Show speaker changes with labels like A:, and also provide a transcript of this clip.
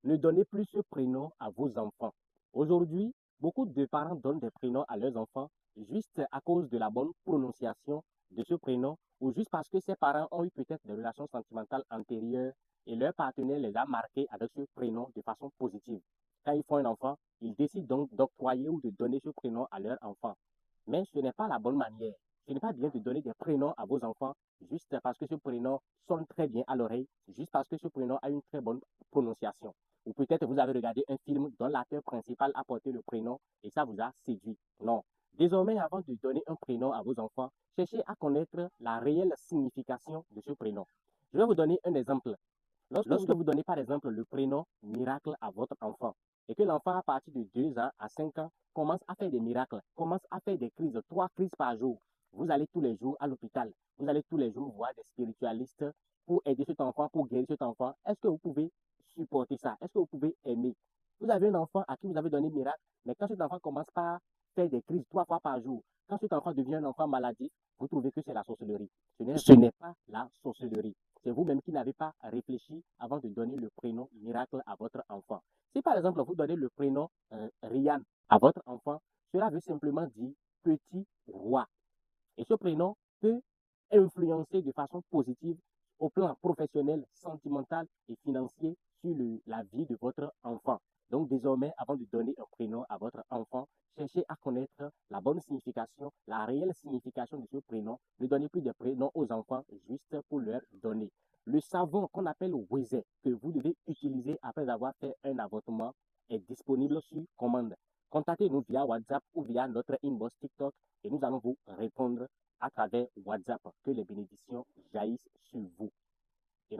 A: Ne donnez plus ce prénom à vos enfants. Aujourd'hui, beaucoup de parents donnent des prénoms à leurs enfants juste à cause de la bonne prononciation de ce prénom ou juste parce que ces parents ont eu peut-être des relations sentimentales antérieures et leur partenaire les a marqués avec ce prénom de façon positive. Quand ils font un enfant, ils décident donc d'octroyer ou de donner ce prénom à leur enfant. Mais ce n'est pas la bonne manière. Ce n'est pas bien de donner des prénoms à vos enfants juste parce que ce prénom sonne très bien à l'oreille, juste parce que ce prénom a une très bonne prononciation. Ou peut-être vous avez regardé un film dont l'acteur principal a porté le prénom et ça vous a séduit. Non. Désormais, avant de donner un prénom à vos enfants, cherchez à connaître la réelle signification de ce prénom. Je vais vous donner un exemple. Lorsque vous donnez par exemple le prénom miracle à votre enfant et que l'enfant à partir de 2 ans à 5 ans commence à faire des miracles, commence à faire des crises, 3 crises par jour, vous allez tous les jours à l'hôpital, vous allez tous les jours voir des spiritualistes pour aider cet enfant, pour guérir cet enfant. Est-ce que vous pouvez supporter ça? Est-ce que vous pouvez aimer? Vous avez un enfant à qui vous avez donné miracle, mais quand cet enfant commence par faire des crises 3 fois par jour, quand cet enfant devient un enfant maladif, vous trouvez que c'est la sorcellerie. Ce n'est pas la sorcellerie. C'est vous-même qui n'avez pas réfléchi avant de donner le prénom miracle à votre enfant. Si par exemple vous donnez le prénom Ryan à votre enfant, cela veut simplement dire petit roi. Et ce prénom peut influencer de façon positive au plan professionnel, sentimental et financier sur la vie de votre enfant. Donc désormais, avant de donner un prénom à votre enfant, cherchez à connaître la bonne signification, la réelle signification de ce prénom. Ne donnez plus de prénoms aux enfants juste pour leur donner. Le savon qu'on appelle Weze, que vous devez utiliser après avoir fait un avortement, est disponible sur commande. Contactez-nous via WhatsApp ou via notre inbox TikTok et nous allons vous répondre à travers WhatsApp. Que les bénédictions jaillissent sur vous. Et